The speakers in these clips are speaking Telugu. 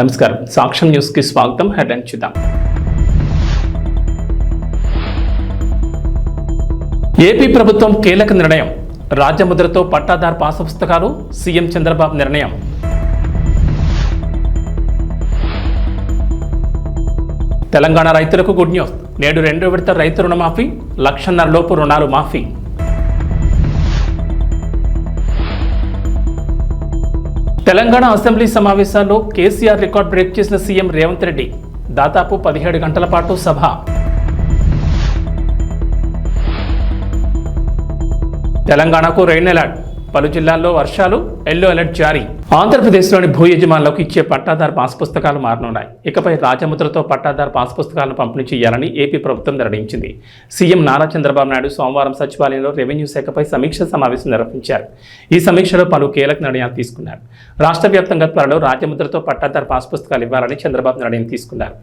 నమస్కారం సాక్ష్యం న్యూస్ కి స్వాగతం. హెడ్లైన్ చూద్దాం. ఏపీ ప్రభుత్వం కీలక నిర్ణయం. రాజ్యముద్రతో పట్టాదారు పాస్ పుస్తకాలు. సీఎం చంద్రబాబు నిర్ణయం. తెలంగాణ రైతులకు గుడ్ న్యూస్. నేడు 2వ విడత రైతు రుణమాఫీ. 1,50,000 లోపు రుణాలు మాఫీ. తెలంగాణ అసెంబ్లీ సమావేశాల్లో కేసీఆర్ రికార్డ్ బ్రేక్ చేసిన సీఎం రేవంత్ రెడ్డి. దాదాపు 17 గంటల పాటు సభ. తెలంగాణకు రెయిన్ అలర్ట్. పలు జిల్లాల్లో వర్షాలు. ఎల్లో అలర్ట్ జారీ. ఆంధ్రప్రదేశ్లోని భూ యజమానులకు ఇచ్చే పట్టాదారు పాస్ పుస్తకాలు మారనున్నాయి. ఇకపై రాజముద్రతో పట్టాదారు పాస్ పుస్తకాలను పంపిణీ చేయాలని ఏపీ ప్రభుత్వం నిర్ణయించింది. సీఎం నారా చంద్రబాబు నాయుడు సోమవారం సచివాలయంలో రెవెన్యూ శాఖపై సమీక్ష సమావేశం నిర్వహించారు. ఈ సమీక్షలో పలు కీలక నిర్ణయాలు తీసుకున్నారు. రాష్ట్ర వ్యాప్తంగా త్వరలో రాజముద్రతో పట్టాదారు పాస్ పుస్తకాలు ఇవ్వాలని చంద్రబాబు నిర్ణయం తీసుకున్నారు.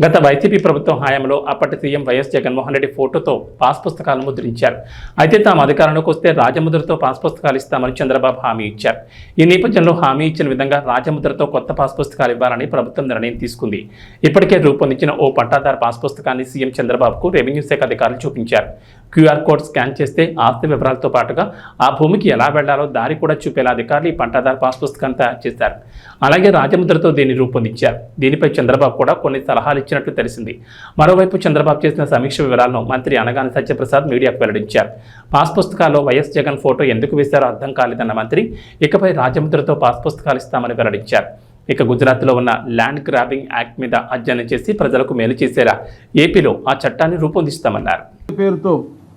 గత వైసీపీ ప్రభుత్వం హయాంలో అప్పటి సీఎం వైఎస్ జగన్మోహన్ రెడ్డి ఫోటోతో పాస్ పుస్తకాలను ముద్రించారు. అయితే తాము అధికారంలోకి వస్తే రాజముద్రతో పాస్ పుస్తకాలు ఇస్తామని చంద్రబాబు హామీ ఇచ్చారు. ఈ నేపథ్యంలో హామీ ఇచ్చిన విధంగా రాజముద్రతో కొత్త పాస్ పుస్తకాలు ఇవ్వాలని ప్రభుత్వం నిర్ణయం తీసుకుంది. ఇప్పటికే రూపొందించిన ఓ పట్టాదారు పాస్ పుస్తకాన్ని సీఎం చంద్రబాబుకు రెవెన్యూ శాఖ అధికారులు చూపించారు. క్యూఆర్ కోడ్ స్కాన్ చేస్తే ఆస్తి వివరాలతో పాటుగా ఆ భూమికి ఎలా వెళ్లాలో దారి కూడా చూపేలా అధికారులు ఈ పట్టాదారు పాస్ పుస్తకాన్ని తయారు చేశారు. అలాగే రాజముద్రతో దీన్ని రూపొందించారు. దీనిపై చంద్రబాబు కూడా కొన్ని సలహాలు ఇచ్చినట్లు తెలిసింది. మరోవైపు చంద్రబాబు చేసిన సమీక్ష వివరాలను మంత్రి అనగాని సత్యప్రసాద్ మీడియాకు వెల్లడించారు. పాస్ పుస్తకాల్లో వైఎస్ జగన్ ఫోటో ఎందుకు వేశారో అర్థం కాలేదన్న మంత్రి ఇకపై రాజముద్రతో పాస్ పుస్తకాలు ఇస్తామని వెల్లడించారు. ఇక గుజరాత్లో ఉన్న ల్యాండ్ గ్రాబింగ్ యాక్ట్ మీద అధ్యయనం చేసి ప్రజలకు మేలు చేసేలా ఏపీలో ఆ చట్టాన్ని రూపొందిస్తామన్నారు. పేరుతో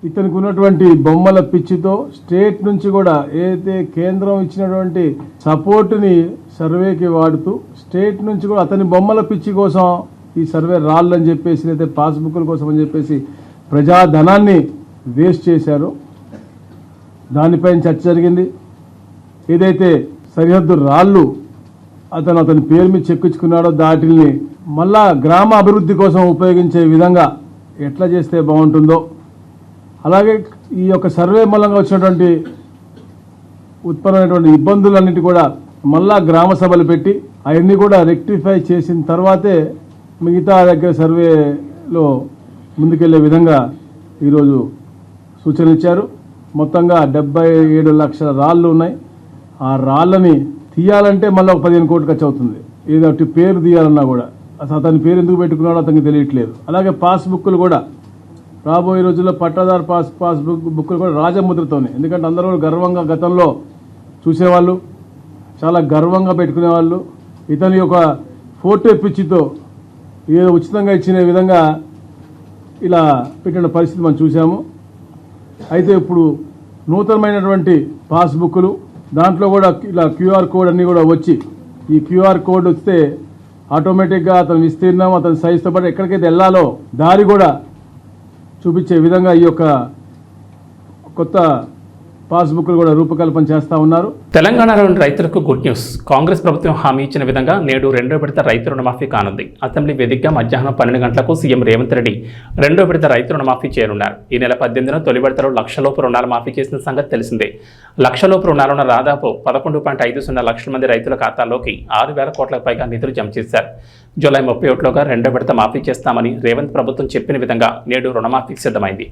ఇతనికి ఉన్నటువంటి బొమ్మల పిచ్చితో స్టేట్ నుంచి కూడా ఏదైతే కేంద్రం ఇచ్చినటువంటి సపోర్టుని సర్వేకి వాడుతూ స్టేట్ నుంచి కూడా అతని బొమ్మల పిచ్చి కోసం ఈ సర్వే రాళ్ళు అని చెప్పేసి లేదా పాస్బుక్ల కోసం అని చెప్పేసి ప్రజాధనాన్ని వేస్ట్ చేశారు. దానిపైన చర్చ జరిగింది. ఏదైతే సరిహద్దు రాళ్ళు అతని పేరు మీద చెక్కించుకున్నాడో దాటిని మళ్ళా గ్రామ అభివృద్ధి కోసం ఉపయోగించే విధంగా ఎట్లా చేస్తే బాగుంటుందో, అలాగే ఈ యొక్క సర్వే మూలంగా వచ్చినటువంటి ఉత్పన్నమైనటువంటి ఇబ్బందులన్నిటి కూడా మళ్ళా గ్రామ సభలు పెట్టి అవన్నీ కూడా రెక్టిఫై చేసిన తర్వాతే మిగతా దగ్గర సర్వేలో ముందుకెళ్లే విధంగా ఈరోజు సూచనలు ఇచ్చారు. మొత్తంగా 77 లక్షల రాళ్ళు ఉన్నాయి. ఆ రాళ్ళని తీయాలంటే మళ్ళీ ఒక 15 కోట్లు ఖర్చు అవుతుంది. ఏదో పేరు తీయాలన్నా కూడా అసలు అతని పేరు ఎందుకు పెట్టుకున్నాడో అతనికి తెలియట్లేదు. అలాగే పాస్బుక్లు కూడా రాబోయే రోజుల్లో పట్టాదారు పాస్బుక్లు కూడా రాజముద్రతోనే, ఎందుకంటే అందరూ గర్వంగా గతంలో చూసేవాళ్ళు, చాలా గర్వంగా పెట్టుకునేవాళ్ళు. ఇతని యొక్క ఫోటో పిచ్చితో ఏదో ఉచితంగా ఇచ్చిన విధంగా ఇలా పెట్టిన పరిస్థితి మనం చూసాము. అయితే ఇప్పుడు నూతనమైనటువంటి పాస్బుక్లు దాంట్లో కూడా ఇలా క్యూఆర్ కోడ్ అన్నీ కూడా వచ్చి ఈ క్యూఆర్ కోడ్ వస్తే ఆటోమేటిక్గా అతని విస్తీర్ణం అతని సైజుతో పాటు ఎక్కడికైతే వెళ్ళాలో దారి కూడా చూపించే విధంగా ఈ యొక్క కొత్త పాస్బుక్లు కూడా రూపకల్పన చేస్తా ఉన్నారు. తెలంగాణలోని రైతులకు గుడ్ న్యూస్. కాంగ్రెస్ ప్రభుత్వం హామీ ఇచ్చిన విధంగా నేడు 2వ విడత రైతు రుణమాఫీ కానుంది. అసెంబ్లీ వేదికగా మధ్యాహ్నం 12 గంటలకు సీఎం రేవంత్ రెడ్డి 2వ విడత రైతు రుణమాఫీ చేయనున్నారు. ఈ నెల 18న తొలి విడతలో 1,00,000 లోపు రుణాలు మాఫీ చేసిన సంగతి తెలిసిందే. 1,00,000 లోపు రుణాలున్న దాదాపు 11.50 లక్షల మంది రైతుల ఖాతాల్లోకి 6,000 కోట్లకు పైగా నిధులు జమ చేశారు. జూలై 31లోగా 2వ విడత మాఫీ చేస్తామని రేవంత్ ప్రభుత్వం చెప్పిన విధంగా నేడు రుణమాఫీకి సిద్ధమైంది.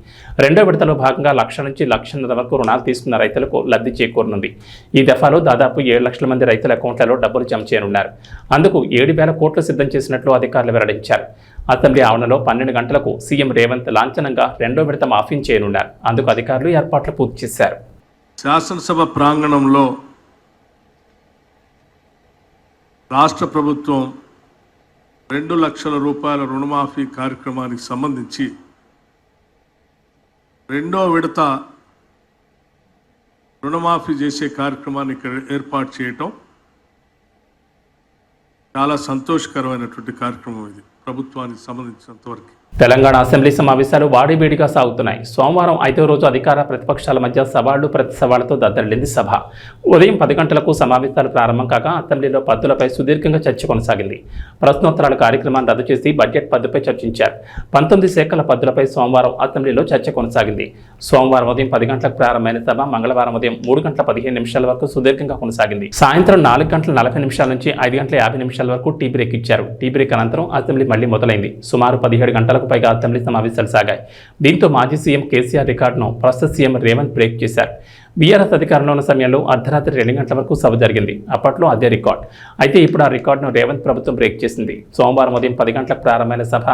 2వ విడతలో భాగంగా 1,00,000 నుంచి 1,50,000 వరకు రుణాలు తీసుకున్న రైతులకు లబ్ధి చేకూరనుంది. ఈ దఫాలో దాదాపు 7 లక్షల మంది రైతుల అకౌంట్లలో డబ్బులు జమ చేయనున్నారు. అందుకు 7,000 కోట్లు సిద్ధం చేసినట్లు అధికారులు వెల్లడించారు. అసెంబ్లీ ఆవరణలో 12 గంటలకు సీఎం రేవంత్ లాంఛనంగా 2వ విడత మాఫీ చేయనున్నారు. అందుకు అధికారులు ఏర్పాట్లు పూర్తి చేశారు. శాసనసభ ప్రాంగణంలో రాష్ట్ర ప్రభుత్వం 2 లక్షల రూపాయల రుణమాఫీ కార్యక్రమానికి సంబంధించి 2వ విడత రుణమాఫీ చేసే కార్యక్రమాన్ని ఇక్కడ ఏర్పాటు చేయటం చాలా సంతోషకరమైనటువంటి కార్యక్రమం. ఇది ప్రభుత్వానికి సంబంధించినంతవరకు తెలంగాణ అసెంబ్లీ సమావేశాలు వాడివేడిగా సాగుతున్నాయి. సోమవారం 5వ రోజు అధికార ప్రతిపక్షాల మధ్య సవాళ్లు ప్రతి సవాళ్లతో దద్దరిల్లింది సభ. ఉదయం 10 గంటలకు సమావేశాలు ప్రారంభం కాగా అసెంబ్లీలో పద్దులపై సుదీర్ఘంగా చర్చ కొనసాగింది. ప్రశ్నోత్తరాల కార్యక్రమాన్ని రద్దు చేసి బడ్జెట్ పద్దుపై చర్చించారు. 19 శాఖల పద్దులపై సోమవారం అసెంబ్లీలో చర్చ కొనసాగింది. సోమవారం ఉదయం 10 గంటలకు ప్రారంభమైన సభ మంగళవారం ఉదయం 3 గంటల 15 నిమిషాల వరకు సుదీర్ఘంగా కొనసాగింది. సాయంత్రం 4 గంటల 40 నిమిషాల నుంచి 5 గంటల 50 నిమిషాల వరకు టీ బ్రేక్ ఇచ్చారు. టీ బ్రేక్ అనంతరం అసెంబ్లీ మళ్లీ మొదలైంది. సుమారు 17 గంటలకు పైగా అసెంబ్లీ సమావేశాలు సాగాయి. దీంతో మాజీ సీఎం కేసీఆర్ రికార్డును ప్రస్తుత సీఎం రేవంత్ బ్రేక్ చేశారు. బీఆర్ఎస్ అధికారంలో ఉన్న సమయంలో అర్ధరాత్రి 2 గంటల వరకు సభ జరిగింది. అప్పట్లో అదే రికార్డ్. అయితే ఇప్పుడు ఆ రికార్డును రేవంత్ ప్రభుత్వం బ్రేక్ చేసింది. సోమవారం ఉదయం 10 గంటలకు ప్రారంభమైన సభ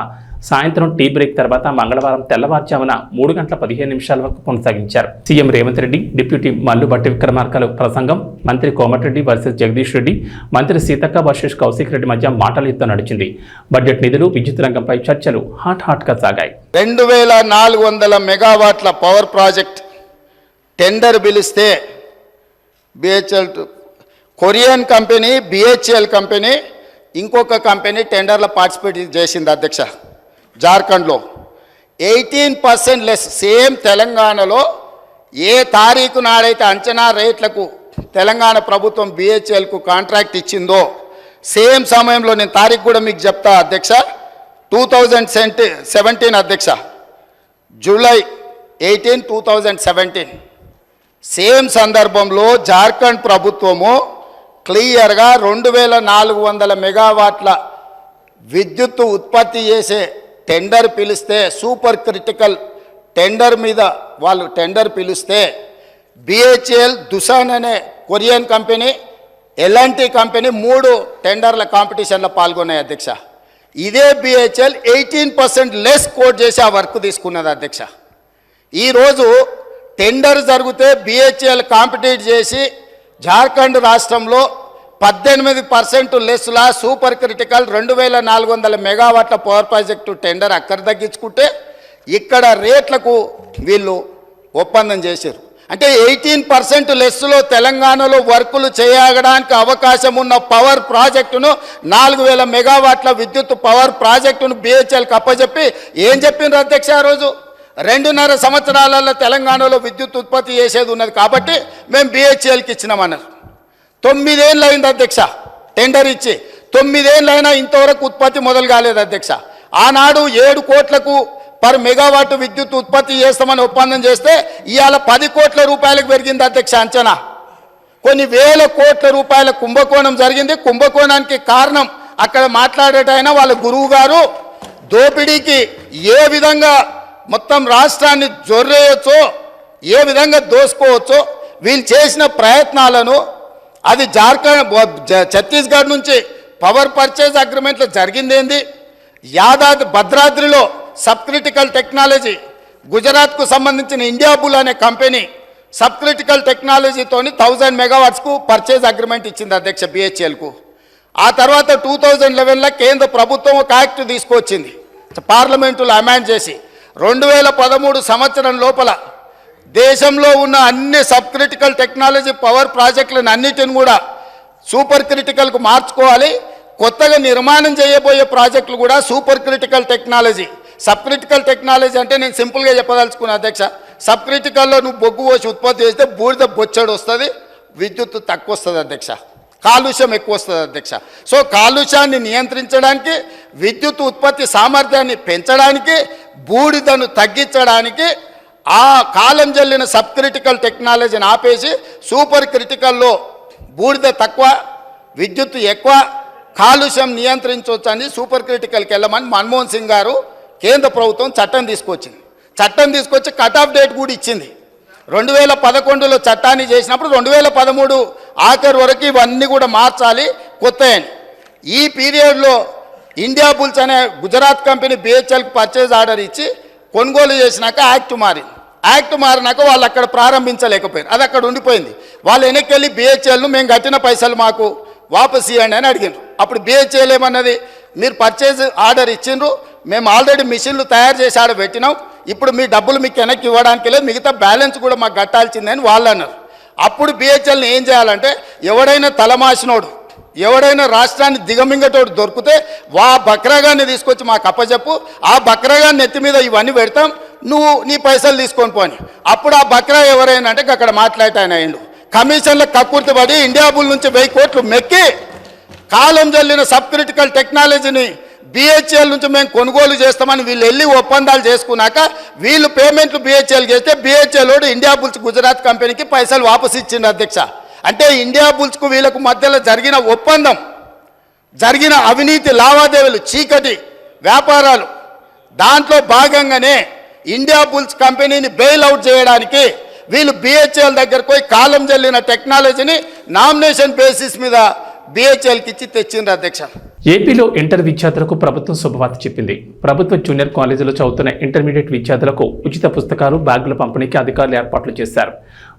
సాయంత్రం టీ బ్రేక్ తర్వాత మంగళవారం తెల్లవారుజామున 3 గంటల 15 నిమిషాల వరకు కొనసాగించారు. సీఎం రేవంత్ రెడ్డి, డిప్యూటీ మల్లు భట్టి విక్రమార్కలు ప్రసంగం, మంత్రి కోమటిరెడ్డి వర్సెస్ జగదీష్ రెడ్డి, మంత్రి సీతక్క వర్సెస్ కౌశిక్ రెడ్డి మధ్య మాటల యుద్ధం నడిచింది. బడ్జెట్ నిధులు, విద్యుత్ రంగంపై చర్చలు హాట్గా సాగాయి. 2400 మెగావాట్ల పవర్ ప్రాజెక్ట్ టెండర్ పిలిస్తే BHEL Korean company, BHEL company, ఇంకొక కంపెనీ టెండర్లో పార్టిసిపేట్ చేసింది అధ్యక్ష. జార్ఖండ్లో 18% లెస్. సేమ్ తెలంగాణలో ఏ తారీఖు నాడైతే అంచనా రేట్లకు తెలంగాణ ప్రభుత్వం బిహెచ్ఎల్కు కాంట్రాక్ట్ ఇచ్చిందో సేమ్ సమయంలో, నేను తారీఖు కూడా మీకు చెప్తా అధ్యక్ష, 2017 అధ్యక్ష, జూలై 18, 2017 సేమ్ సందర్భంలో జార్ఖండ్ ప్రభుత్వము క్లియర్గా 2400 మెగావాట్ల విద్యుత్తు ఉత్పత్తి చేసే టెండర్ పిలిస్తే, సూపర్ క్రిటికల్ టెండర్ మీద వాళ్ళు టెండర్ పిలిస్తే బిహెచ్ఎల్, దుసాన్ అనే కొరియన్ కంపెనీ, ఎల్ఎన్టీ కంపెనీ 3 టెండర్ల కాంపిటీషన్లో పాల్గొన్నాయి అధ్యక్ష. ఇదే బిహెచ్ఎల్ 18% లెస్ కోట్ చేసి ఆ వర్క్ తీసుకున్నది అధ్యక్ష. ఈరోజు టెండర్ జరిగితే బిహెచ్ఎల్ కాంపిటీట్ చేసి జార్ఖండ్ రాష్ట్రంలో 18% లెస్లా సూపర్ క్రిటికల్ 2400 మెగావాట్ల పవర్ ప్రాజెక్టు టెండర్ అక్కడ తగ్గించుకుంటే ఇక్కడ రేట్లకు వీళ్ళు ఒప్పందం చేశారు. అంటే 18% లెస్లో తెలంగాణలో వర్కులు చేయడానికి అవకాశం ఉన్న పవర్ ప్రాజెక్టును 4000 మెగావాట్ల విద్యుత్ పవర్ ప్రాజెక్టును బిహెచ్ఎల్కి అప్పచెప్పి ఏం చెప్పిండ్రు అధ్యక్ష? ఆ రోజు 2.5 సంవత్సరాలలో తెలంగాణలో విద్యుత్ ఉత్పత్తి చేసేది ఉన్నది కాబట్టి మేము బిహెచ్ఎల్కి ఇచ్చినామన్నారు. 9 ఏళ్ళు అయింది అధ్యక్ష టెండర్ ఇచ్చి. 9 ఏళ్ళు అయినా ఇంతవరకు ఉత్పత్తి మొదలు కాలేదు అధ్యక్ష. ఆనాడు 7 కోట్లకు పర్ మెగావాట్ విద్యుత్ ఉత్పత్తి చేస్తామని ఒప్పందం చేస్తే ఇవాళ 10 కోట్ల రూపాయలకు పెరిగింది అధ్యక్ష అంచనా. కొన్ని వేల కోట్ల రూపాయల కుంభకోణం జరిగింది. కుంభకోణానికి కారణం అక్కడ మాట్లాడేటైనా వాళ్ళ గురువు గారు దోపిడీకి ఏ విధంగా మొత్తం రాష్ట్రాన్ని జొర్రేయచ్చో, ఏ విధంగా దోసుకోవచ్చో వీళ్ళు చేసిన ప్రయత్నాలను, అది జార్ఖండ్ ఛత్తీస్గఢ్ నుంచి పవర్ పర్చేజ్ అగ్రిమెంట్లో జరిగిందేంది, యాదాద్రి భద్రాద్రిలో సబ్ క్రిటికల్ టెక్నాలజీ, గుజరాత్కు సంబంధించిన ఇండియా బుల్ అనే కంపెనీ సబ్ క్రిటికల్ టెక్నాలజీతోని 1000 మెగావాట్స్కు పర్చేజ్ అగ్రిమెంట్ ఇచ్చింది అధ్యక్ష బిహెచ్ఎల్కు. ఆ తర్వాత 2011లో కేంద్ర ప్రభుత్వం ఒక యాక్ట్ తీసుకొచ్చింది, పార్లమెంటులో అమెండ్ చేసి 2013 సంవత్సరం లోపల దేశంలో ఉన్న అన్ని సబ్ క్రిటికల్ టెక్నాలజీ పవర్ ప్రాజెక్టులను అన్నిటిని కూడా సూపర్ క్రిటికల్కు మార్చుకోవాలి. కొత్తగా నిర్మాణం చేయబోయే ప్రాజెక్టులు కూడా super critical technology. Sub critical technology అంటే నేను సింపుల్గా చెప్పదలుచుకున్నా అధ్యక్ష, సబ్ క్రిటికల్లో నువ్వు బొగ్గు పోసి ఉత్పత్తి చేస్తే బూడిద బొచ్చడు వస్తుంది, విద్యుత్ తక్కువ వస్తుంది అధ్యక్ష, కాలుష్యం ఎక్కువ వస్తుంది అధ్యక్ష. సో కాలుష్యాన్ని నియంత్రించడానికి, విద్యుత్ ఉత్పత్తి సామర్థ్యాన్ని పెంచడానికి, బూడిదను తగ్గించడానికి ఆ కాలం చెల్లిన సబ్ క్రిటికల్ టెక్నాలజీని ఆపేసి సూపర్ క్రిటికల్లో బూడిద తక్కువ, విద్యుత్ ఎక్కువ, కాలుష్యం నియంత్రించవచ్చు అని సూపర్ క్రిటికల్కి వెళ్ళమని మన్మోహన్ సింగ్ గారు కేంద్ర ప్రభుత్వం చట్టం తీసుకొచ్చింది. చట్టం తీసుకొచ్చి కట్ ఆఫ్ డేట్ కూడా ఇచ్చింది. 2011లో చట్టాన్ని చేసినప్పుడు 2013 ఆఖరి వరకు ఇవన్నీ కూడా మార్చాలి కొత్త అని. ఈ పీరియడ్లో ఇండియా బుల్స్ అనే గుజరాత్ కంపెనీ బిహెచ్ఎల్కి పర్చేజ్ ఆర్డర్ ఇచ్చి కొనుగోలు చేసినాక యాక్ట్ మారింది. యాక్ట్ మారినాక వాళ్ళు అక్కడ ప్రారంభించలేకపోయారు, అది అక్కడ ఉండిపోయింది. వాళ్ళు వెనక్కి వెళ్ళి బిహెచ్ఎల్ను మేము కట్టిన పైసలు మాకు వాపస్ ఇవ్వండి అని అడిగారు. అప్పుడు బిహెచ్ఎల్ ఏమన్నది, మీరు పర్చేజ్ ఆర్డర్ ఇచ్చిండ్రు, మేము ఆల్రెడీ మిషన్లు తయారు చేసి ఆడ పెట్టినాం, ఇప్పుడు మీ డబ్బులు మీకు వెనక్కి ఇవ్వడానికి లేదు, మిగతా బ్యాలెన్స్ కూడా మాకు కట్టాల్సిందని వాళ్ళు అన్నారు. అప్పుడు బిహెచ్ఎల్ని ఏం చేయాలంటే, ఎవడైనా తలమాసినోడు ఎవడైనా రాష్ట్రాన్ని దిగమింగటోడు దొరికితే బక్రాగాన్ని తీసుకొచ్చి మాకు అప్పచెప్పు, ఆ బక్రాగాన్ని నెత్తి మీద ఇవన్నీ పెడతాం, నువ్వు నీ పైసలు తీసుకొని పోని. అప్పుడు ఆ బక్రా ఎవరైనా అంటే అక్కడ మాట్లాడటాయన అయిండు. కమిషన్ల కక్కుర్తి పడి ఇండియా బుల్ నుంచి 1000 కోట్లు మెక్కి కాలం జల్లిన సబ్ క్రిటికల్ టెక్నాలజీని BHEL నుంచి మేము కొనుగోలు చేస్తామని వీళ్ళు వెళ్ళి ఒప్పందాలు చేసుకున్నాక వీళ్ళు పేమెంట్లు BHEL చేస్తే BHEL వాడు ఇండియా బుల్స్ గుజరాత్ కంపెనీకి పైసలు వాపసు ఇచ్చింది అధ్యక్ష. అంటే ఇండియా బుల్స్కు వీళ్ళకు మధ్యలో జరిగిన ఒప్పందం, జరిగిన అవినీతి లావాదేవీలు, చీకటి వ్యాపారాలు, దాంట్లో భాగంగానే ఇండియా బుల్స్ కంపెనీని బెయిల్ అవుట్ చేయడానికి వీళ్ళు BHEL దగ్గరకు పోయి కాలం జల్లిన టెక్నాలజీని నామినేషన్ బేసిస్ మీద BHELకి ఇచ్చి తెచ్చిండ్రు అధ్యక్ష. ఏపీలో ఇంటర్ విద్యార్థులకు ప్రభుత్వం శుభవార్త చెప్పింది. ప్రభుత్వ జూనియర్ కాలేజీలో చదువుతున్న ఇంటర్మీడియట్ విద్యార్థులకు ఉచిత పుస్తకాలు, బ్యాగుల పంపిణీకి అధికారులు ఏర్పాట్లు చేశారు.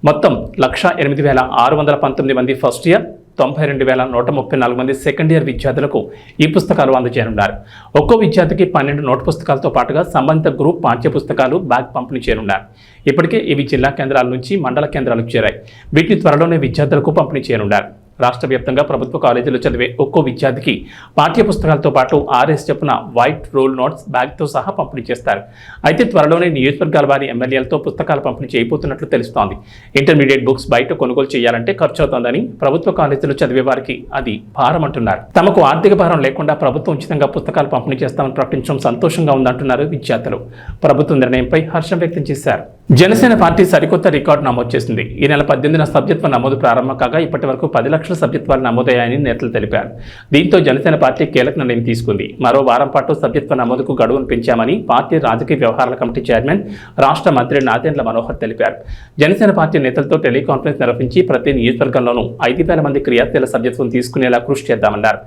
మొత్తం 1,08,619 మంది ఫస్ట్ ఇయర్, 92,134 మంది సెకండ్ ఇయర్ విద్యార్థులకు ఈ పుస్తకాలు అందజేయనున్నారు. ఒక్కో విద్యార్థికి 12 నోట్ పుస్తకాలతో పాటుగా సంబంధిత గ్రూప్ పాఠ్య పుస్తకాలు, బ్యాగ్ పంపిణీ చేయనున్నారు. ఇప్పటికే ఇవి జిల్లా కేంద్రాల నుంచి మండల కేంద్రాలకు చేరాయి. వీటిని త్వరలోనే విద్యార్థులకు పంపిణీ చేయనున్నారు. రాష్ట్ర వ్యాప్తంగా ప్రభుత్వ కాలేజీలో చదివే ఒక్కో విద్యార్థికి పాఠ్య పుస్తకాలతో పాటు 6 చొప్పున వైట్ రోల్ నోట్స్ బ్యాగ్తో సహా పంపిణీ చేస్తారు. అయితే త్వరలోనే నియోజకవర్గాల వారి ఎమ్మెల్యేలతో పుస్తకాలు పంపిణీ చేయబోతున్నట్లు తెలుస్తోంది. ఇంటర్మీడియట్ బుక్స్ బయట కొనుగోలు చేయాలంటే ఖర్చు అవుతోందని ప్రభుత్వ కాలేజీలో చదివే వారికి అది భారం అంటున్నారు. తమకు ఆర్థిక భారం లేకుండా ప్రభుత్వం ఉచితంగా పుస్తకాలు పంపిణీ చేస్తామని ప్రకటించడం సంతోషంగా ఉందంటున్నారు విద్యార్థులు. ప్రభుత్వ నిర్ణయంపై హర్షం వ్యక్తం చేశారు. జనసేన పార్టీ సరికొత్త రికార్డు నమోదు చేసింది. ఈ నెల 18న సభ్యత్వ నమోదు ప్రారంభం కాగా ఇప్పటి వరకు 10 లక్షల సభ్యత్వాలు నమోదయ్యాయని నేతలు తెలిపారు. దీంతో జనసేన పార్టీ కీలక నిర్ణయం తీసుకుంది. మరో వారం పాటు సభ్యత్వ నమోదుకు గడువును పెంచామని పార్టీ రాజకీయ వ్యవహారాల కమిటీ చైర్మన్, రాష్ట్ర మంత్రి నాదెండ్ల మనోహర్ తెలిపారు. జనసేన పార్టీ నేతలతో టెలికాన్ఫరెన్స్ నిర్వహించి ప్రతి నియోజకవర్గంలోనూ 5,000 మంది క్రియాశీల సభ్యత్వం తీసుకునేలా కృషి చేద్దామన్నారు.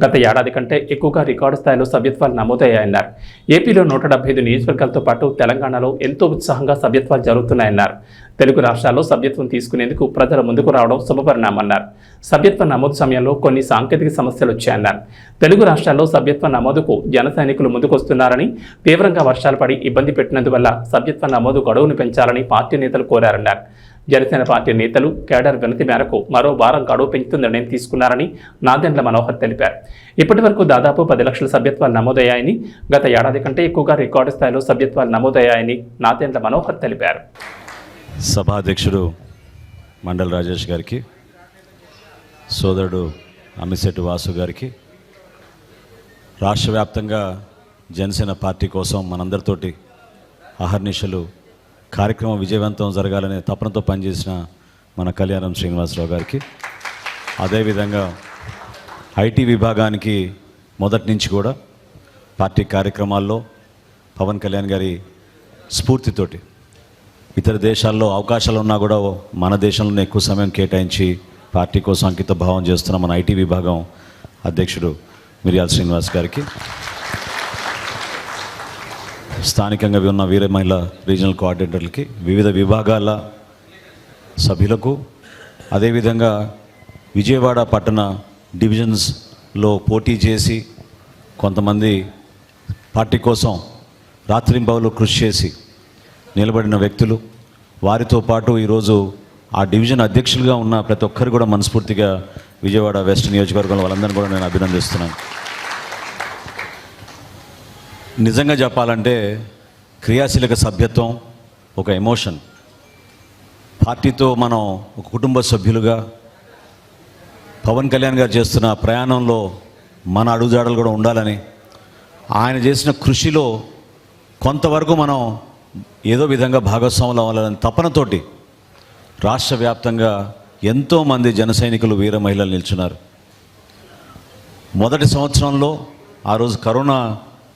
గత ఏడాది కంటే ఎక్కువగా రికార్డు స్థాయిలో సభ్యత్వాలు నమోదయ్యాయన్నారు. ఏపీలో 175 నియోజకవర్గాలతో పాటు తెలంగాణలో ఎంతో ఉత్సాహంగా సభ్యత్వాలు జరుగుతున్నాయన్నారు. తెలుగు రాష్ట్రాల్లో సభ్యత్వం తీసుకునేందుకు ప్రజలు ముందుకు రావడం శుభపరిణామన్నారు. సభ్యత్వ నమోదు సమయంలో కొన్ని సాంకేతిక సమస్యలు వచ్చాయన్నారు. తెలుగు రాష్ట్రాల్లో సభ్యత్వ నమోదుకు జన సైనికులు ముందుకొస్తున్నారని, తీవ్రంగా వర్షాలు పడి ఇబ్బంది పెట్టినందువల్ల సభ్యత్వ నమోదు గడువును పెంచాలని పార్టీ నేతలు కోరారన్నారు. జనసేన పార్టీ నేతలు కేడర్ వినతి మేరకు మరో వారం గడువు పెంచుతూ నిర్ణయం తీసుకున్నారని నాదెండ్ల మనోహర్ తెలిపారు. ఇప్పటి వరకు దాదాపు 10 లక్షల సభ్యత్వాలు నమోదయ్యాయని, గత ఏడాది కంటే ఎక్కువగా రికార్డు స్థాయిలో సభ్యత్వాలు నమోదయ్యాయని నాదెండ్ల మనోహర్ తెలిపారు. సభాధ్యక్షుడు మండల్ రాజేష్ గారికి, సోదరుడు అమిశెట్టి వాసు గారికి, రాష్ట్ర వ్యాప్తంగా జనసేన పార్టీ కోసం మనందరితోటి అహర్నిశలు కార్యక్రమం విజయవంతం జరగాలనే తపనతో పనిచేసిన మన కళ్యాణం శ్రీనివాసరావు గారికి, అదేవిధంగా ఐటీ విభాగానికి మొదటి నుంచి కూడా పార్టీ కార్యక్రమాల్లో పవన్ కళ్యాణ్ గారి స్ఫూర్తితోటి ఇతర దేశాల్లో అవకాశాలు ఉన్నా కూడా మన దేశంలోనే ఎక్కువ సమయం కేటాయించి పార్టీ కోసం అంకిత భావం చేస్తున్న మన ఐటీ విభాగం అధ్యక్షుడు మిర్యాల శ్రీనివాస్ గారికి, స్థానికంగా ఉన్న వీర మహిళ రీజనల్ కోఆర్డినేటర్లకి, వివిధ విభాగాల సభ్యులకు, అదేవిధంగా విజయవాడ పట్టణ డివిజన్స్లో పోటీ చేసి కొంతమంది పార్టీ కోసం రాత్రింబవలు కృషి చేసి నిలబడిన వ్యక్తులు, వారితో పాటు ఈరోజు ఆ డివిజన్ అధ్యక్షులుగా ఉన్న ప్రతి ఒక్కరు కూడా మనస్ఫూర్తిగా విజయవాడ వెస్ట్ నియోజకవర్గంలో వాళ్ళందరినీ కూడా నేను అభినందిస్తున్నాను. నిజంగా చెప్పాలంటే క్రియాశీలక సభ్యత్వం ఒక ఎమోషన్. పార్టీతో మనం ఒక కుటుంబ సభ్యులుగా పవన్ కళ్యాణ్ గారు చేస్తున్న ప్రయాణంలో మన అడుగుజాడలు కూడా ఉండాలని, ఆయన చేసిన కృషిలో కొంతవరకు మనం ఏదో విధంగా భాగస్వాములు అవ్వాలని తపనతోటి రాష్ట్ర వ్యాప్తంగా ఎంతోమంది జన సైనికులు వీర మహిళలు నిల్చున్నారు. మొదటి సంవత్సరంలో ఆ రోజు కరోనా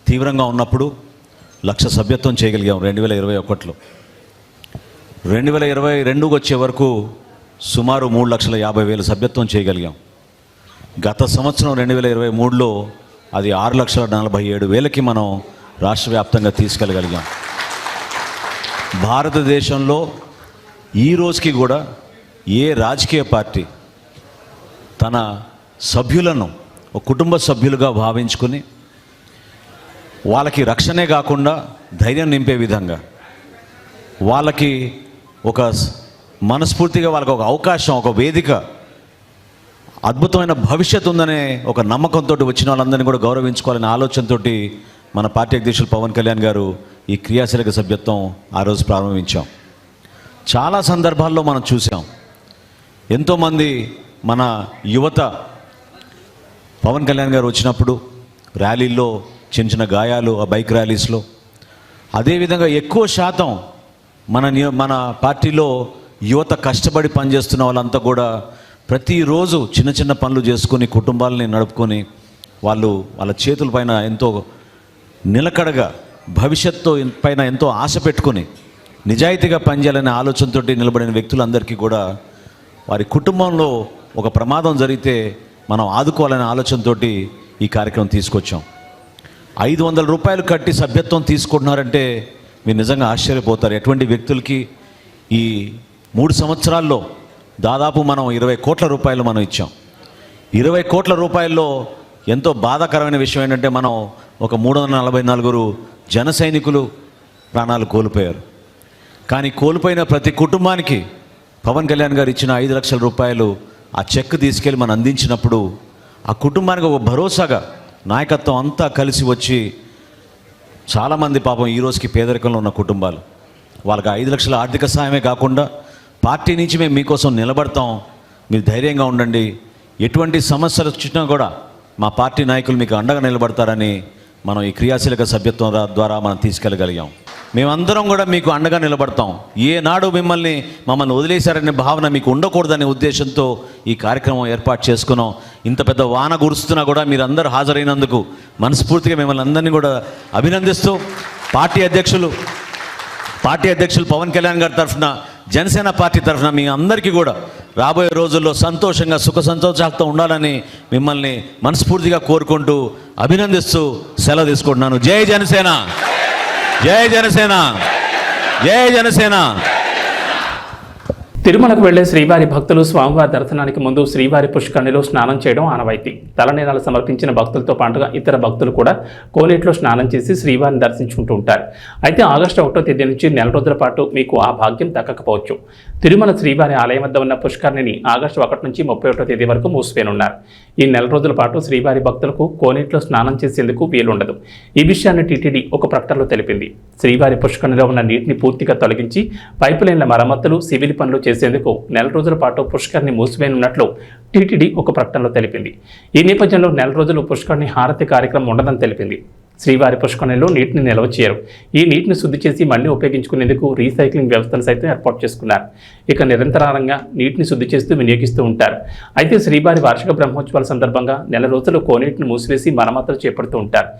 తీవ్రంగా ఉన్నప్పుడు 1,00,000 సభ్యత్వం చేయగలిగాం 2021లో. 2022 వచ్చే వరకు సుమారు 3,50,000 సభ్యత్వం చేయగలిగాం. గత సంవత్సరం 2023లో అది 6,47,000కి మనం రాష్ట్ర వ్యాప్తంగా తీసుకెళ్ళగలిగాం. భారతదేశంలో ఈ రోజుకి కూడా ఏ రాజకీయ పార్టీ తన సభ్యులను ఒక కుటుంబ సభ్యులుగా భావించుకుని వాళ్ళకి రక్షణే కాకుండా ధైర్యం నింపే విధంగా, వాళ్ళకి ఒక మనస్ఫూర్తిగా వాళ్ళకి ఒక అవకాశం, ఒక వేదిక అద్భుతమైన భవిష్యత్తు ఉందనే ఒక నమ్మకంతో వచ్చిన వాళ్ళందరినీ కూడా గౌరవించుకోవాలనే ఆలోచనతో మన పార్టీ అధ్యక్షులు పవన్ కళ్యాణ్ గారు ఈ క్రియాశీలక సభ్యత్వం ఆ రోజు ప్రారంభించాం. చాలా సందర్భాల్లో మనం చూసాం, ఎంతోమంది మన యువత పవన్ కళ్యాణ్ గారు వచ్చినప్పుడు ర్యాలీల్లో చిన్న చిన్న గాయాలు, ఆ బైక్ ర్యాలీస్లో, అదేవిధంగా ఎక్కువ శాతం మన పార్టీలో యువత కష్టపడి పనిచేస్తున్న వాళ్ళంతా కూడా ప్రతిరోజు చిన్న చిన్న పనులు చేసుకొని కుటుంబాలని నడుపుకొని వాళ్ళ చేతులపైన ఎంతో నిలకడగా భవిష్యత్తు పైన ఎంతో ఆశ పెట్టుకొని నిజాయితీగా పనిచేయాలనే ఆలోచనతో నిలబడిన వ్యక్తులందరికీ కూడా వారి కుటుంబంలో ఒక ప్రమాదం జరిగితే మనం ఆదుకోవాలనే ఆలోచనతో ఈ కార్యక్రమం తీసుకొచ్చాం. 500 రూపాయలు కట్టి సభ్యత్వం తీసుకుంటున్నారంటే మీరు నిజంగా ఆశ్చర్యపోతారు. ఎటువంటి వ్యక్తులకి ఈ 3 సంవత్సరాల్లో దాదాపు మనం 20 కోట్ల రూపాయలు మనం ఇచ్చాం. 20 కోట్ల రూపాయల్లో ఎంతో బాధాకరమైన విషయం ఏంటంటే మనం ఒక 344 జన సైనికులు ప్రాణాలు కోల్పోయారు. కానీ కోల్పోయిన ప్రతి కుటుంబానికి పవన్ కళ్యాణ్ గారు ఇచ్చిన 5 లక్షల రూపాయలు ఆ చెక్ తీసుకెళ్ళి మనం అందించినప్పుడు ఆ కుటుంబానికి ఒక భరోసాగా నాయకత్వం అంతా కలిసి వచ్చి చాలామంది పాపం ఈ రోజుకి పేదరికంలో ఉన్న కుటుంబాలు, వాళ్ళకి 5 లక్షల ఆర్థిక సాయమే కాకుండా పార్టీ నుంచి మేము మీకోసం నిలబడతాం, మీరు ధైర్యంగా ఉండండి, ఎటువంటి సమస్యలు వచ్చినా కూడా మా పార్టీ నాయకులు మీకు అండగా నిలబడతారని మనం ఈ క్రియాశీలక సభ్యత్వం ద్వారా మనం తీసుకెళ్ళగలిగాం. మేమందరం కూడా మీకు అండగా నిలబడతాం. ఏనాడు మమ్మల్ని వదిలేశారనే భావన మీకు ఉండకూడదనే ఉద్దేశంతో ఈ కార్యక్రమం ఏర్పాటు చేసుకున్నాం. ఇంత పెద్ద వాన కురుస్తున్నా కూడా మీరందరూ హాజరైనందుకు మనస్ఫూర్తిగా మిమ్మల్ని అందరినీ కూడా అభినందిస్తూ పార్టీ అధ్యక్షులు పవన్ కళ్యాణ్ గారి తరఫున, జనసేన పార్టీ తరఫున మీ అందరికీ కూడా రాబోయే రోజుల్లో సంతోషంగా సుఖ సంతోషాలతో ఉండాలని మిమ్మల్ని మనస్ఫూర్తిగా కోరుకుంటూ అభినందిస్తూ సెలవు తీసుకుంటున్నాను. జై జనసేన, జై జనసేన, జై జనసేన. తిరుమలకు వెళ్లే శ్రీవారి భక్తులు స్వామివారి దర్శనానికి ముందు శ్రీవారి పుష్కరిణిలో స్నానం చేయడం ఆనవాయితీ. తలనీలాలు సమర్పించిన భక్తులతో పాటుగా ఇతర భక్తులు కూడా కోనేటిలో స్నానం చేసి శ్రీవారిని దర్శించుకుంటూ ఉంటారు. అయితే ఆగస్టు 1వ తేదీ నుంచి నెల రోజుల పాటు మీకు ఆ భాగ్యం దక్కకపోవచ్చు. తిరుమల శ్రీవారి ఆలయం వద్ద ఉన్న పుష్కరిణిని ఆగస్టు 1 నుంచి 31వ తేదీ వరకు మూసివేయనున్నారు. ఈ నెల రోజుల పాటు శ్రీవారి భక్తులకు కోనేటిలో స్నానం చేసేందుకు వీలుండదు. ఈ విషయాన్ని టీటీడీ ఒక ప్రకటనలో తెలిపింది. శ్రీవారి పుష్కరిణిలో ఉన్న నీటిని పూర్తిగా తొలగించి పైపు లైన్ల మరమ్మతులు, సివిల్ పనులు చేసేందుకు నెల రోజుల పాటు పుష్కరిణి మూసివేయనున్నట్లు టీటీడీ ఒక ప్రకటనలో తెలిపింది. ఈ నేపథ్యంలో నెల రోజులు పుష్కరిణి హారతి కార్యక్రమం ఉండదని తెలిపింది. శ్రీవారి పుష్కరిణిలో నీటిని నిల్వ చేయరు. ఈ నీటిని శుద్ధి చేసి మళ్లీ ఉపయోగించుకునేందుకు రీసైక్లింగ్ వ్యవస్థను సైతం ఏర్పాటు చేసుకున్నారు. ఇక నిరంతరంగా నీటిని శుద్ధి చేస్తూ వినియోగిస్తూ ఉంటారు. అయితే శ్రీవారి వార్షిక బ్రహ్మోత్సవాల సందర్భంగా నెల రోజులు కోనేటిని మూసివేసి మరమ్మతులు చేపడుతూ ఉంటారు.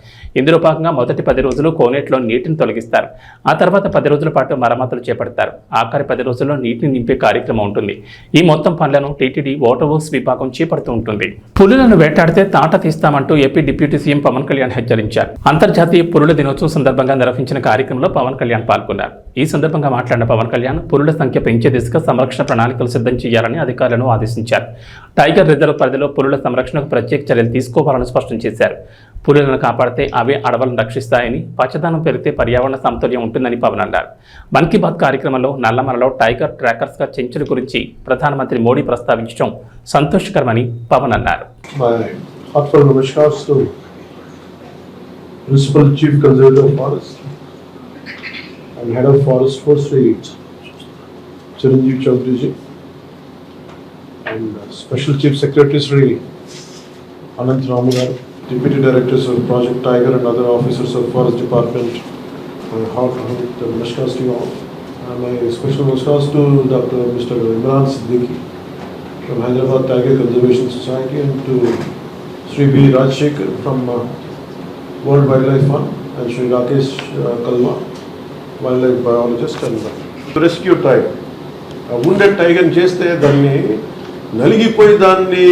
ఇందులో భాగంగా మొదటి 10 రోజులు కోనేటిలో నీటిని తొలగిస్తారు. ఆ తర్వాత 10 రోజుల పాటు మరమ్మతులు చేపడతారు. ఆఖరి 10 రోజుల్లో నీటిని నింపే కార్యక్రమం ఉంటుంది. ఈ మొత్తం పనులను టీటీడీ వాటర్ వర్క్స్ విభాగం చేపడుతూ ఉంటుంది. పులులను వేటాడితే తాట తీస్తామంటూ AP deputy CM Pawan Kalyan హెచ్చరించారు. అంతర్జాతీయ పులుల దినోత్సవం సందర్భంగా నిర్వహించిన కార్యక్రమంలో పవన్ కళ్యాణ్ పాల్గొన్నారు. ఈ సందర్భంగా మాట్లాడిన పవన్ కళ్యాణ్ పులుల సంఖ్య పెంచే దిశగా సంరక్షణ ప్రణాళికలు సిద్ధం చేయాలని అధికారులను ఆదేశించారు. టైగర్ రిజర్వ్ పరిధిలో పులుల సంరక్షణకు ప్రత్యేక చర్యలు తీసుకోవాలని స్పష్టం చేశారు. పులులను కాపాడితే అవే అడవులను రక్షిస్తాయని, పచ్చదనం పెరిగితే పర్యావరణ సమతుల్యం ఉంటుందని పవన్ అన్నారు. మన్ కీ బాత్ కార్యక్రమంలో నల్లమలలో టైగర్ ట్రాకర్స్గా చెంచుల గురించి ప్రధానమంత్రి మోడీ ప్రస్తావించడం సంతోషకరమని పవన్ అన్నారు. Principal Chief Conservator of Forest and Head of Forest Forestry, Chiranjeev Chaudhary ji, and Special Chief Secretary Sri Anant Ramu garu, Deputy Directors of Project Tiger and other officers of Forest Department. My heartfelt namaskars to you all. And my special namaskars to Dr. Mr. Imran Siddiqui from Hyderabad Tiger Conservation Society and to Sri B. Rajshekhar from World Wildlife Fund and Sri Rakesh Kalwa, wildlife biologist and rescue tiger. Wounded tiger చేస్తే దాన్ని నలిగిపోయి దాన్ని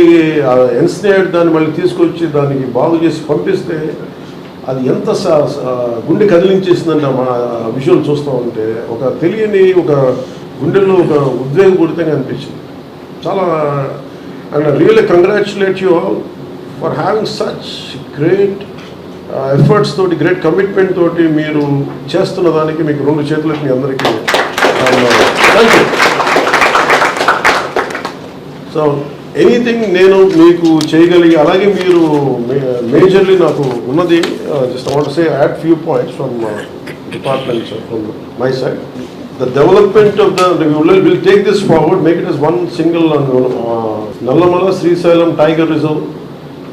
ఎన్స్నేడ్ దాన్ని మళ్ళీ తీసుకొచ్చి దానికి బాగు చేసి పంపిస్తే అది ఎంత గుండె కదిలించేసిందంటే మన విజువల్ చూస్తూ ఉంటే ఒక తెలియని ఒక గుండెల్లో ఒక ఉద్వేగపూరితంగా అనిపించింది చాలా. And really congratulate you all for having such great efforts తోటి, గ్రేట్ కమిట్మెంట్ తోటి మీరు చేస్తున్న దానికి మీకు 2 చేతులకి మీ అందరికీ థ్యాంక్ యూ. సో ఎనీథింగ్ నేను మీకు చేయగలిగి, అలాగే మీరు మేజర్లీ నాకు ఉన్నది just want say add few points from department from my side. The development of we'll take this forward, make it as one single Nallamala Srisailam Tiger Reserve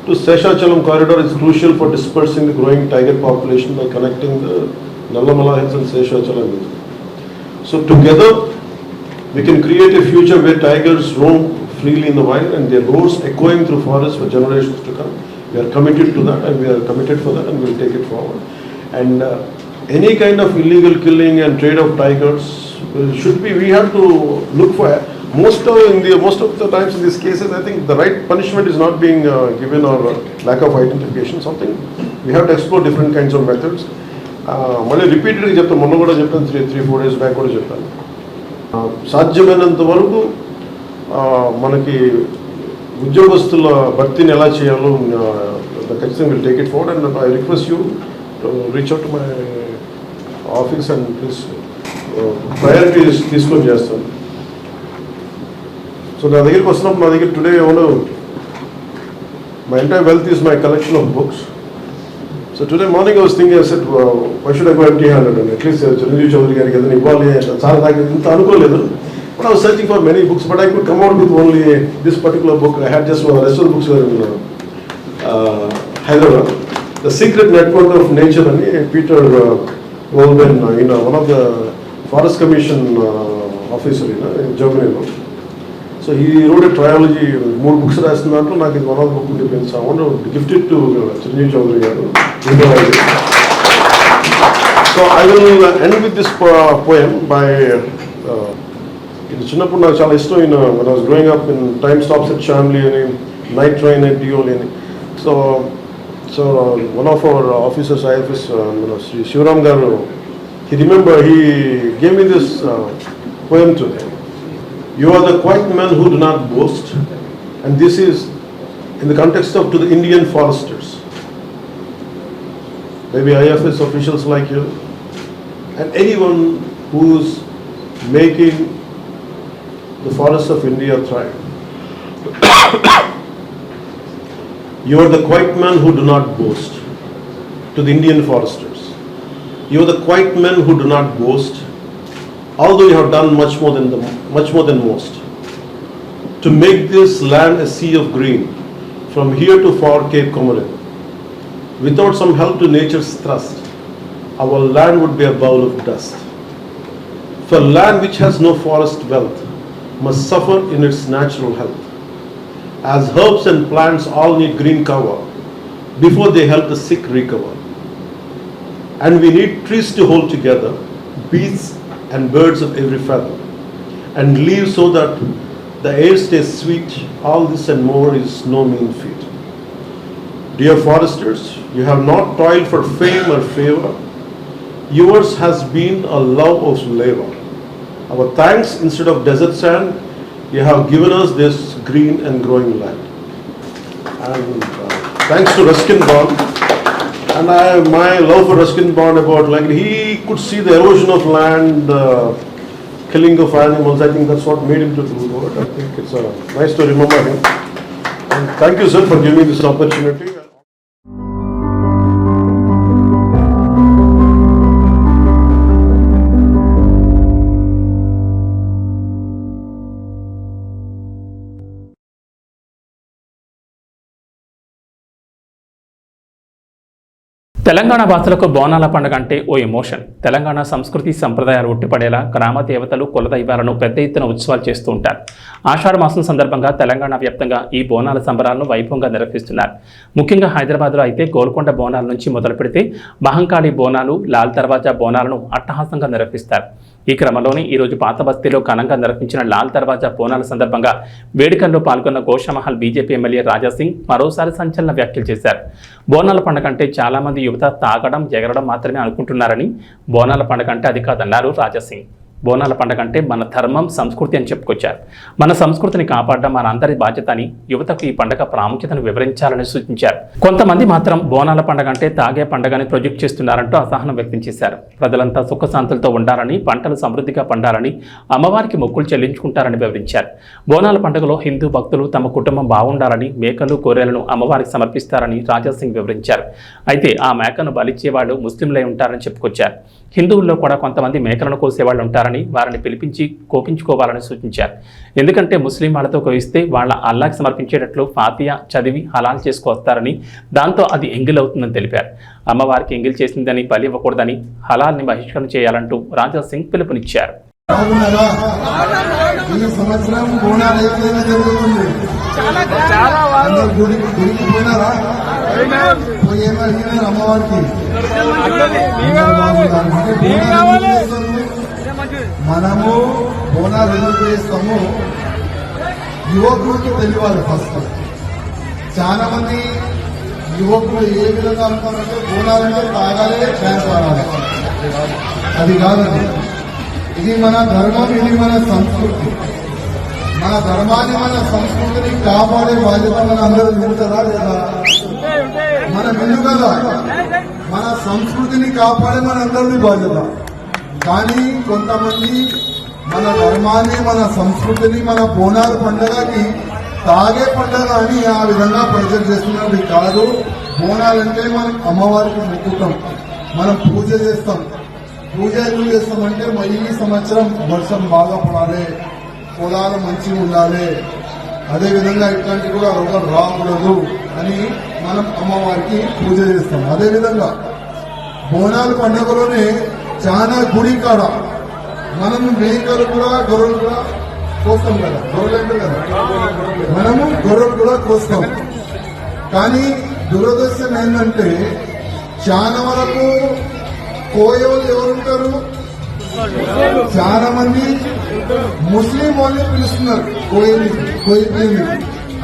to Seshachalam corridor is crucial for dispersing the growing tiger population by connecting the Nallamala Hills and Seshachalam Hills. So together we can create a future where tigers roam freely in the wild and their roars echoing through forests for generations to come. We are committed to that, and we are committed for that, and we will take it forward. And any kind of illegal killing and trade of tigers should be, we have to look for, most of the times in these cases, I think the right punishment is not being given, or lack of identification, something. We have to explore different kinds of methods. మళ్ళీ రిపీటెడ్గా చెప్తాను, మొన్న కూడా చెప్పాను, 3-4 days బ్యాక్ కూడా చెప్పాను. సాధ్యమైనంత వరకు మనకి ఉద్యోగస్తుల భర్తీని ఎలా చేయాలో ఖచ్చితంగా will take it forward. And I request you to reach out to my office and please priorities తీసుకొని చేస్తాను. సో నా దగ్గరికి వస్తున్నప్పుడు, నా దగ్గర today my entire wealth is my collection of books. So today morning I was thinking, I said, why should I go empty-handed? And at least Chiranjeev Chaudhary gariki edana ivvali chaala daaka inta anukoledu. But I was searching for many books, but I could come out with only this particular book. I had just one. The rest of the books were in Hyderabad. The Secret Network of Nature and Peter Wolben, one of the Forest Commission officer in Germany. So he wrote a trilogy, 3 books రాస్తున్నట్టు నాకు ఇది one of the book ఉండిపోయింది. So I want to gift it to Chiranjeev Chaudhary garu. So I will end with this poem by ఇది చిన్నప్పుడు నాకు చాలా ఇష్టం. when I was growing up in Time Stops at Shamli అని, Night Train at Dioli అని. So one of our officers, IFS, Sri Shivaram garu, he gave me this poem today. You are the quiet men who do not boast, and this is in the context of to the Indian foresters, maybe IFS officials like you, and anyone who's making the forests of India thrive. You are the quiet men who do not boast, to the Indian foresters. You are the quiet men who do not boast, although you have done much more than most, to make this land a sea of green, from here to far Cape Comorin. Without some help to nature's thrust, our land would be a bowl of dust. For land which has no forest wealth must suffer in its natural health, as herbs and plants all need green cover before they help the sick recover. And we need trees to hold together, beasts and birds of every feather, and leaves so that the air stays sweet. All this and more is no mean feat. Dear foresters, you have not toiled for fame or favor. Yours has been a love of labor. Our thanks, instead of desert sand, you have given us this green and growing land. And thanks to Ruskin Bond. And my love for Ruskin Bond, about like he could see the erosion of land, killing of animals. I think that's what made him to do that. I think it's nice to remember him. And thank you, sir, for giving me this opportunity. Telangana భాషలకు బోనాల పండుగ అంటే ఓ ఎమోషన్. తెలంగాణ సంస్కృతి సంప్రదాయాలు ఉట్టిపడేలా గ్రామ దేవతలు కులదైవాలను పెద్ద ఎత్తున ఉత్సవాలు చేస్తూ ఉంటారు. ఆషాఢ మాసం సందర్భంగా తెలంగాణ వ్యాప్తంగా ఈ బోనాల సంబరాలను వైభవంగా నిర్వహిస్తున్నారు. ముఖ్యంగా హైదరాబాద్లో అయితే గోల్కొండ బోనాల నుంచి మొదలు పెడితే మహంకాళి బోనాలు, లాల్ దర్వాజా బోనాలను అట్టహాసంగా నిర్వహిస్తారు. ఈ క్రమంలోనే ఈరోజు పాత బస్తీలో ఘనంగా నిర్వహించిన లాల్ దర్వాజా బోనాల సందర్భంగా వేడుకల్లో పాల్గొన్న గోషామహల్ బీజేపీ ఎమ్మెల్యే రాజాసింగ్ మరోసారి సంచలన వ్యాఖ్యలు చేశారు. బోనాల పండుగ అంటే చాలామంది యువత తాగడం, ఎగరడం మాత్రమే అనుకుంటున్నారని, బోనాల పండుగ అంటే అది కాదన్నారు రాజాసింగ్. బోనాల పండుగ అంటే మన ధర్మం, సంస్కృతి అని చెప్పుకొచ్చారు. మన సంస్కృతిని కాపాడడం మన అందరి బాధ్యత అని యువతకు ఈ పండుగ ప్రాముఖ్యతను వివరించాలని సూచించారు. కొంతమంది మాత్రం బోనాల పండుగ అంటే తాగే పండుగని ప్రొజెక్ట్ చేస్తున్నారంటూ అసహనం వ్యక్తం చేశారు. ప్రజలంతా సుఖశాంతులతో ఉండాలని, పంటలు సమృద్ధిగా పండాలని, అమ్మవారికి మొక్కులు చెల్లించుకుంటారని వివరించారు. బోనాల పండుగలో హిందూ భక్తులు తమ కుటుంబం బాగుండాలని మేకలు, గొర్రెలను అమ్మవారికి సమర్పిస్తారని రాజాసింగ్ వివరించారు. అయితే ఆ మేకను బలిచ్చేవాళ్ళు ముస్లింలై ఉంటారని చెప్పుకొచ్చారు. హిందువుల్లో కూడా కొంతమంది మేకలను కోసేవాళ్ళు ఉంటారని, వారిని పిలిపించి కోపించుకోవాలని సూచించారు. ఎందుకంటే ముస్లిం వాళ్ళతో కోయిస్తే వాళ్ళ అల్లాకి సమర్పించేటట్లు ఫాతియా చదివి హలాల్ చేసుకొస్తారని, దాంతో అది ఎంగిల్ అవుతుందని తెలిపారు. అమ్మవారికి ఎంగిల్ చేసిందని బలి ఇవ్వకూడదని, హలాల్ని బహిష్కరణ చేయాలంటూ రాజా సింగ్ పిలుపునిచ్చారు. మనము బోనాలు ఎందుకు చేస్తాము, యువకులకు తెలియాలి. ఫస్ట్ చాలా మంది యువకులు ఏ విధంగా అనుకున్నారంటే బోనాలంటే తాగాలి, డ్యాన్స్ ఆడాలి. అది కాదండి. ఇది మన ధర్మం, ఇది మన సంస్కృతి. మన ధర్మాన్ని, మన సంస్కృతిని కాపాడే బాధ్యత మన అందరూ నిలుతుందా లేదా? మనం ఎందుకు కదా మన సంస్కృతిని కాపాడే మన అందరినీ బాధ్యత. కానీ కొంతమంది మన ధర్మాన్ని, మన సంస్కృతిని, మన బోనాల పండుగకి తాగే పండుగ అని ఆ విధంగా ప్రజెంట్ చేస్తున్నది కాదు. బోనాలంటే మనం అమ్మవారికి మొక్కుతాం, మనం పూజ చేస్తాం. పూజ ఎందుకు చేస్తామంటే ఈ సంవత్సరం వర్షం బాగా పడాలి, పొలాలు మంచిగా ఉండాలి, అదేవిధంగా ఇట్లాంటి కూడా రోగం రాకూడదు అని మనం అమ్మవారికి పూజ చేస్తాం. అదేవిధంగా బోనాల పండుగలోనే చాలా గుడి కాడ మనం మేకలు కూడా, గొర్రెలు కూడా కోస్తాం కదా. గొర్రెలు అంటే కదా, మనము గొర్రెలు కూడా కోస్తాం. కానీ దురదృష్టం ఏంటంటే చాలా వరకు కోయవాళ్ళు ఎవరుంటారు, చాలా మంది ముస్లిం వాళ్ళే పిలుస్తున్నారు కోయి.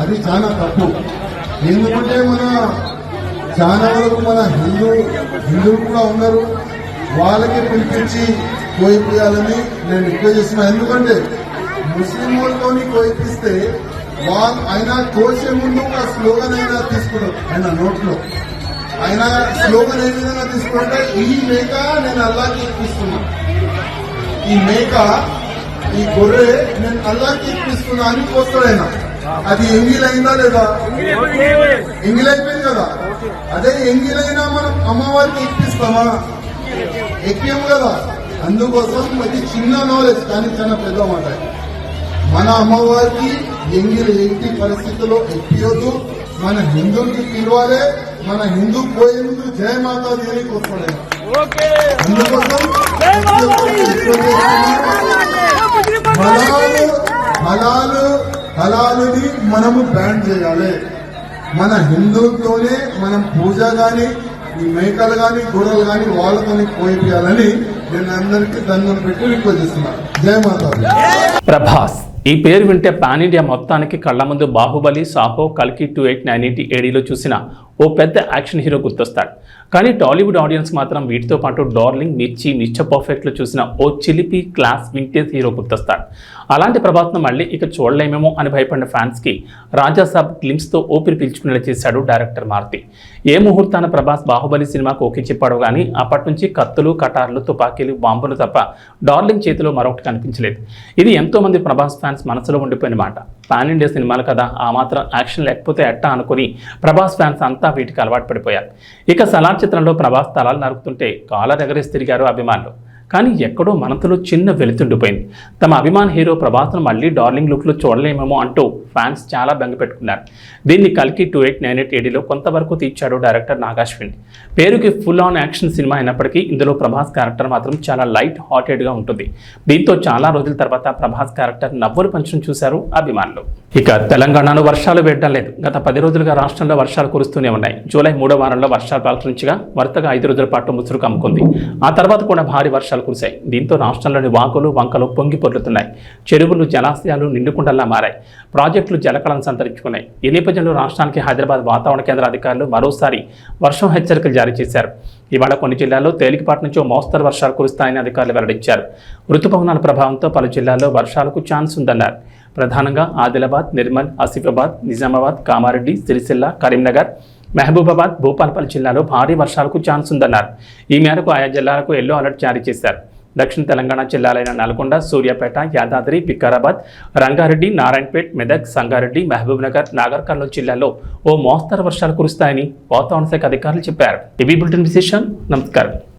అది చాలా తప్పు. ఎందుకంటే మన చాలా వరకు మన హిందువులు కూడా ఉన్నారు, వాళ్ళకే పిలిపించి కోయిపియాలని నేను రిక్వెస్ట్ చేస్తున్నా. ఎందుకంటే ముస్లిం వాళ్ళతోని కోయిపిస్తే ఆయన కోసే ముందు ఒక స్లోగన్ అయినా తీసుకున్నారు. ఆయన నోట్లో ఆయన స్లోగన్ ఏ విధంగా తీసుకుంటే, ఈ మేక నేను అల్లాకి ఇప్పిస్తున్నా, ఈ మేక, ఈ గొర్రె నేను అల్లాకి ఇప్పిస్తున్నా అని కోస్తాడు ఆయన. అది ఎంగిలైందా లేదా? ఎంగిలైపోయింది కదా. అదే ఎంగిలైనా మనం అమ్మవారికి ఇప్పిస్తామా? ఎక్కేం కదా. అందుకోసం ఇది చిన్న నాలెడ్జ్ కానీ చాలా పెద్ద మాట. మన అమ్మవారికి ఎంగిలి ఎట్టి పరిస్థితుల్లో ఎక్కియొద్దు. మన హిందువులకి పిలవాలి, మన హిందూ పోయే ముందు జయ మాతాది అని కోరుకోవాలి. అందుకోసం హలాలుని మనము బ్యాన్ చేయాలి. మన హిందువులతోనే మనం పూజ గాని, ఈ మేకలు గాని, గొర్రెలు గాని వాళ్ళతోనే కోయిపియాలని నేను అందరికీ దండం పెట్టి రిక్వెస్ట్ చేస్తున్నాను. జయ మాతాది. ప్రభాస్ ఈ పేరు వింటే పాన్ ఇండియా మొత్తానికి కళ్ల ముందు బాహుబలి, సాహో, కల్కి 2890 ADలో చూసిన ఓ పెద్ద యాక్షన్ హీరో గుర్తొస్తాడు. కానీ టాలీవుడ్ ఆడియన్స్ మాత్రం వీటితో పాటు డార్లింగ్, మిర్చి, మిస్టర్ పర్ఫెక్ట్లో చూసిన ఓ చిలిపి క్లాస్ వింటేజ్ హీరో గుర్తొస్తాడు. అలాంటి ప్రభాస్ను మళ్ళీ ఇక చూడలేమేమో అని భయపడిన ఫ్యాన్స్కి రాజాసాబ్ గ్లిమ్స్తో ఊపిరి పీల్చుకునేలా చేశాడు డైరెక్టర్ మారుతి. ఏ ముహూర్తాన ప్రభాస్ బాహుబలి సినిమాకు ఓకే చెప్పాడు కానీ అప్పటి నుంచి కత్తులు, కటార్లు, తుపాకీలు, బాంబులు తప్ప డార్లింగ్ చేతిలో మరొకటి కనిపించలేదు. ఇది ఎంతోమంది ప్రభాస్ ఫ్యాన్స్ మనసులో ఉండిపోయిన మాట. పాన్ ఇండియా సినిమాలు కదా, ఆ మాత్రం యాక్షన్ లేకపోతే ఎట్టా అనుకుని ప్రభాస్ ఫ్యాన్స్ అంతా వీటికి అలవాటు పడిపోయారు. ఇక సలార్ చిత్రంలో ప్రభాస్ తలాలు నరుకుతుంటే కాలర్ ఎగరేసి తిరిగారు అభిమానులు. కానీ ఎక్కడో మనసులో చిన్న వెలుతుండిపోయింది. తమ అభిమాన హీరో ప్రభాస్ను మళ్ళీ డార్లింగ్ లుక్లో చూడలేమేమో అంటూ ఫ్యాన్స్ చాలా బెంగ పెట్టుకున్నారు. దీన్ని కల్కి 2898 ADలో కొంతవరకు తీర్చాడు డైరెక్టర్ నాగాశ్విన్. పేరుకి ఫుల్ ఆన్ యాక్షన్ సినిమా అయినప్పటికీ ఇందులో ప్రభాస్ క్యారెక్టర్ మాత్రం చాలా లైట్ హార్టెడ్గా ఉంటుంది. దీంతో చాలా రోజుల తర్వాత ప్రభాస్ క్యారెక్టర్ నవ్వులు పంచడం చూశారు అభిమానులు. ఇక తెలంగాణలో వర్షాలు వేయడం లేదు. గత 10 రోజులుగా రాష్ట్రంలో వర్షాలు కురుస్తూనే ఉన్నాయి. జూలై 3వ వారంలో వర్షాలు ప్రారంభించగా వరుసగా 5 రోజుల పాటు ముసురు కమ్ముకుంది. ఆ తర్వాత కూడా భారీ వర్షాలు వర్షాలు కురిశాయి. దీంతో రాష్ట్రంలోని వాగులు వంకలు పొంగి పొర్లుతున్నాయి. చెరువులు జలాశయాలు నిండుకుండలా మారాయి. ప్రాజెక్టులు జలకళను సంతరించుకున్నాయి. ఈ నేపథ్యంలో రాష్ట్రానికి హైదరాబాద్ వాతావరణ కేంద్ర అధికారులు మరోసారి వర్షం హెచ్చరికలు జారీ చేశారు. ఇవాళ కొన్ని జిల్లాల్లో తేలికపాటి నుంచి మోస్తరు వర్షాలు కురుస్తాయని అధికారులు వెల్లడించారు. రుతుపవనాల ప్రభావంతో పలు జిల్లాల్లో వర్షాలకు ఛాన్స్ ఉందన్నారు. ప్రధానంగా ఆదిలాబాద్, నిర్మల్, ఆసిఫాబాద్, నిజామాబాద్, కామారెడ్డి, సిరిసిల్ల, కరీంనగర్, మహబూబాబాద్, భూపాలపల్లి జిల్లాలో భారీ వర్షాలకు ఛాన్స్ ఉందన్నారు. ఈ మేరకు ఆయా జిల్లాలకు ఎల్లో అలర్ట్ జారీ చేశారు. దక్షిణ తెలంగాణ జిల్లాలైన నల్గొండ, సూర్యాపేట, యాదాద్రి, వికారాబాద్, రంగారెడ్డి, నారాయణపేట్, మెదక్, సంగారెడ్డి, మహబూబ్నగర్, నాగర్ కర్నూలు జిల్లాల్లో ఓ మోస్తరు వర్షాలు కురుస్తాయని వాతావరణ శాఖ అధికారులు చెప్పారు. ఇవి బులెటిన్ విశేషాలు. నమస్కారం.